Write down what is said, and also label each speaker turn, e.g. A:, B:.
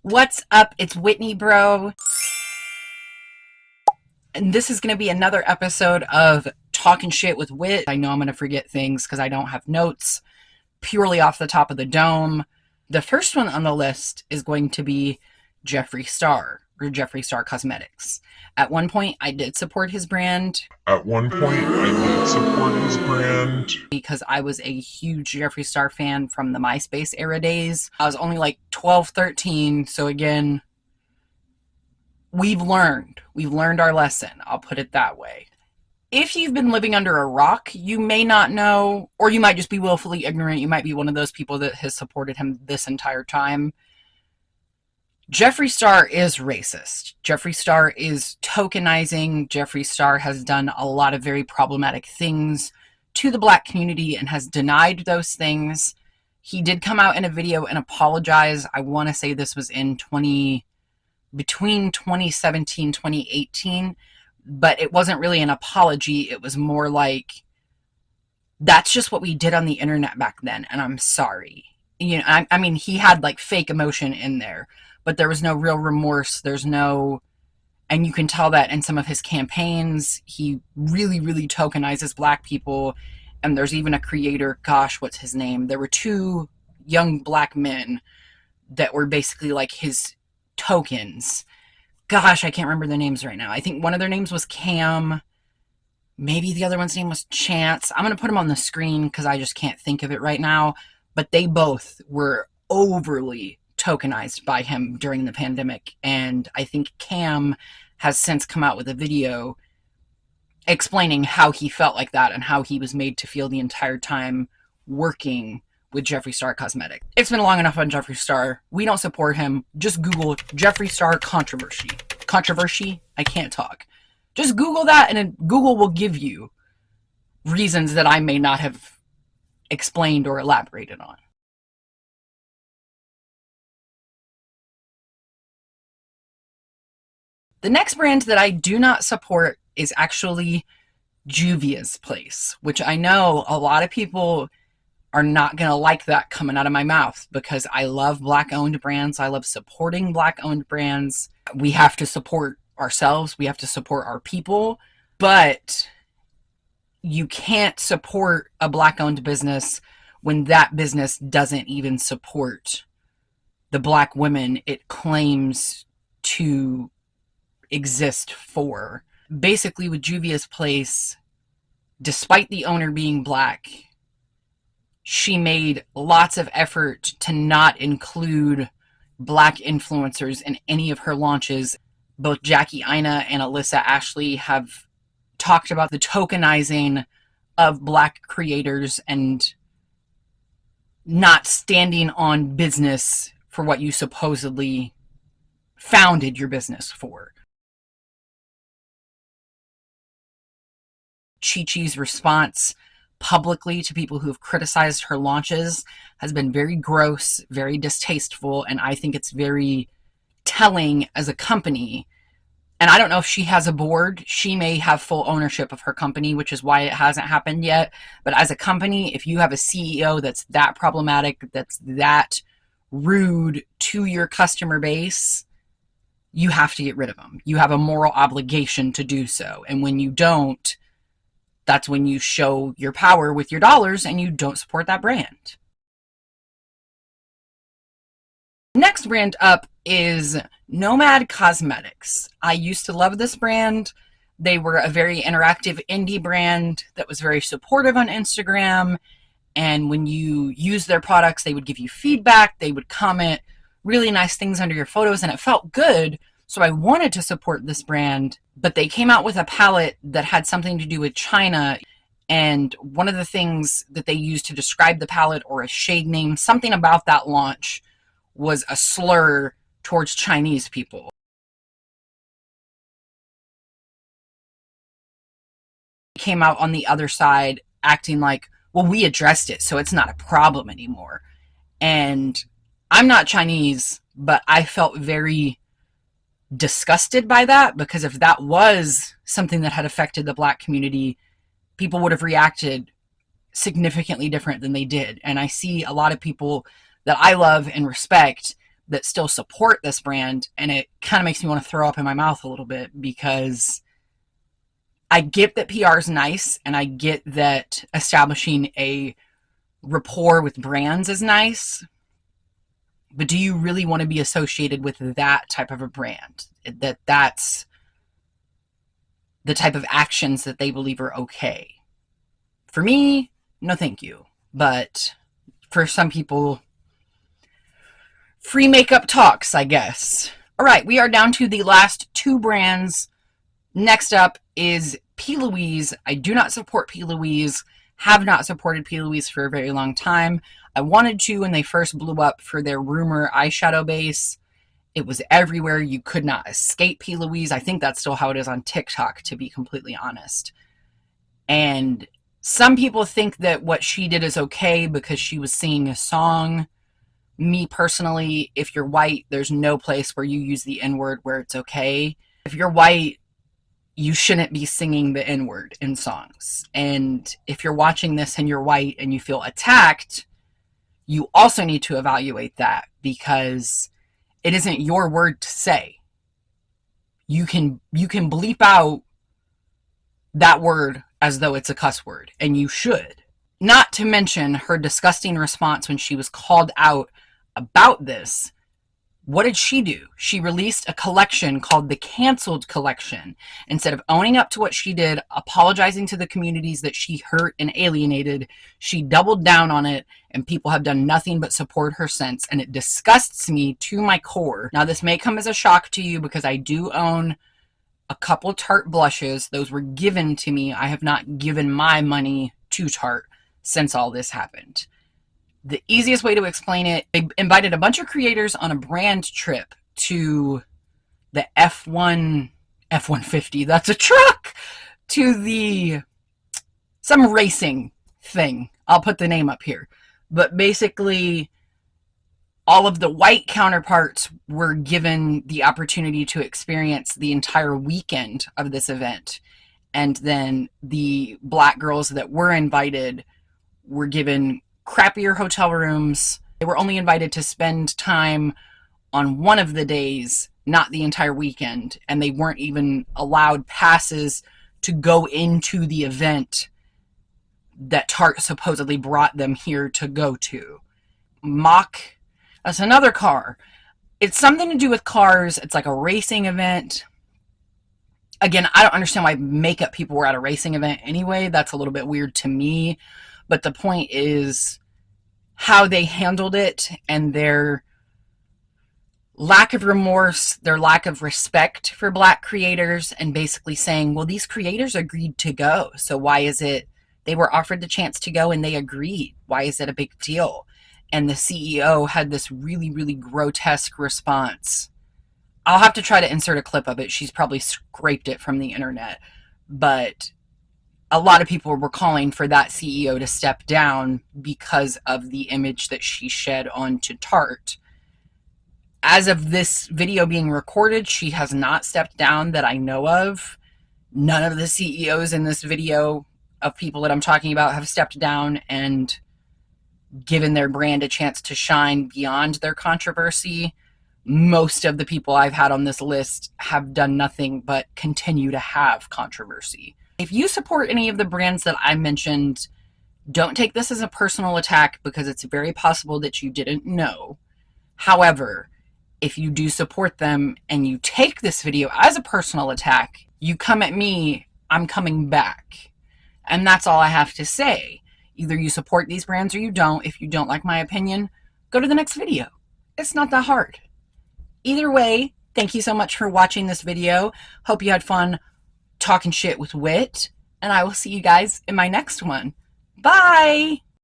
A: What's up? It's Whitney, bro. And this is going to be another episode of Talking Shit with Wit. I know I'm going to forget things because I don't have notes purely off the top of the dome. The first one on the list is going to be Jeffree Star or Jeffree Star Cosmetics. At one point, I did support his brand. Because I was a huge Jeffree Star fan from the MySpace era days. I was only like 12, 13. So again, we've learned our lesson. I'll put it that way. If you've been living under a rock, you may not know, or you might just be willfully ignorant. You might be one of those people that has supported him this entire time. Jeffree Star is racist. Jeffree Star is tokenizing. Jeffree Star has done a lot of very problematic things to the Black community and has denied those things. He did come out in a video and apologize. I want to say this was in between 2017, 2018, but it wasn't really an apology. It was more like, that's just what we did on the internet back then, and I'm sorry. You know, I mean, he had like fake emotion in there, but there was no real remorse. There's no, and you can tell that in some of his campaigns. He really, really tokenizes Black people. And there's even a creator, gosh, what's his name? There were two young Black men that were basically like his tokens. Gosh, I can't remember their names right now. I think one of their names was Cam. Maybe the other one's name was Chance. I'm going to put them on the screen because I just can't think of it right now. But they both were overly tokenized by him during the pandemic. And I think Cam has since come out with a video explaining how he felt like that and how he was made to feel the entire time working with Jeffree Star Cosmetics. It's been long enough on Jeffree Star. We don't support him. Just Google Jeffree Star controversy. Controversy? I can't talk. Just Google that, and Google will give you reasons that I may not have explained or elaborated on. The next brand that I do not support is actually Juvia's Place, which I know a lot of people are not going to like that coming out of my mouth because I love Black-owned brands. I love supporting Black-owned brands. We have to support ourselves. We have to support our people. But you can't support a Black-owned business when that business doesn't even support the Black women it claims to exist for. Basically, with Juvia's Place, despite the owner being Black, she made lots of effort to not include Black influencers in any of her launches. Both Jackie Aina and Alyssa Ashley have talked about the tokenizing of Black creators and not standing on business for what you supposedly founded your business for. Chi-Chi's response publicly to people who have criticized her launches has been very gross, very distasteful, and I think it's very telling as a company. And I don't know if she has a board. She may have full ownership of her company, which is why it hasn't happened yet. But as a company, if you have a CEO that's that problematic, that's that rude to your customer base, you have to get rid of them. You have a moral obligation to do so. And when you don't, that's when you show your power with your dollars and you don't support that brand. Next brand up is Nomad Cosmetics. I used to love this brand. They were a very interactive indie brand that was very supportive on Instagram. And when you use their products, they would give you feedback. They would comment really nice things under your photos, and it felt good. So I wanted to support this brand, but they came out with a palette that had something to do with China. And one of the things that they used to describe the palette, or a shade name, something about that launch, was a slur towards Chinese people. Came out on the other side acting like, well, we addressed it, so it's not a problem anymore. And I'm not Chinese, but I felt very disgusted by that, because if that was something that had affected the Black community, people would have reacted significantly different than they did. And I see a lot of people that I love and respect that still support this brand, and it kind of makes me want to throw up in my mouth a little bit, because I get that PR is nice, and I get that establishing a rapport with brands is nice, but do you really want to be associated with that type of a brand? That's the type of actions that they believe are okay. For me, no thank you. But for some people, free makeup talks, I guess. All right, we are down to the last two brands. Next up is P. Louise. I do not support P. Louise, have not supported P. Louise for a very long time. I wanted to when they first blew up for their rumor eyeshadow base. It was everywhere. You could not escape P. Louise. I think that's still how it is on TikTok, to be completely honest. And some people think that what she did is okay because she was singing a song. Me personally, if you're white, there's no place where you use the N-word where it's okay. If you're white, you shouldn't be singing the N-word in songs. And if you're watching this and you're white and you feel attacked, you also need to evaluate that, because it isn't your word to say. You can bleep out that word as though it's a cuss word, and you should. Not to mention her disgusting response when she was called out about this. What did she do? She released a collection called the Canceled Collection. Instead of owning up to what she did, apologizing to the communities that she hurt and alienated, she doubled down on it, and people have done nothing but support her since, and it disgusts me to my core. Now, this may come as a shock to you because I do own a couple Tarte blushes. Those were given to me. I have not given my money to Tarte since all this happened. The easiest way to explain it, they invited a bunch of creators on a brand trip to the F-150, that's a truck, to some racing thing. I'll put the name up here. But basically, all of the white counterparts were given the opportunity to experience the entire weekend of this event. And then the black girls that were invited were given crappier hotel rooms. They were only invited to spend time on one of the days, not the entire weekend. And they weren't even allowed passes to go into the event that Tarte supposedly brought them here to go to. Mach, that's another car. It's something to do with cars. It's like a racing event. Again, I don't understand why makeup people were at a racing event anyway. That's a little bit weird to me. But the point is how they handled it, and their lack of remorse, their lack of respect for black creators, and basically saying, well, these creators agreed to go, so why is it they were offered the chance to go and they agreed? Why is it a big deal? And the CEO had this really, really grotesque response. I'll have to try to insert a clip of it. She's probably scraped it from the internet. But a lot of people were calling for that CEO to step down because of the image that she shed onto Tarte. As of this video being recorded, she has not stepped down that I know of. None of the CEOs in this video of people that I'm talking about have stepped down and given their brand a chance to shine beyond their controversy. Most of the people I've had on this list have done nothing but continue to have controversy. If you support any of the brands that I mentioned, don't take this as a personal attack, because it's very possible that you didn't know. However, if you do support them and you take this video as a personal attack, you come at me, I'm coming back. And that's all I have to say. Either you support these brands or you don't. If you don't like my opinion, go to the next video. It's not that hard. Either way, thank you so much for watching this video. Hope you had fun talking shit with Whit, and I will see you guys in my next one. Bye!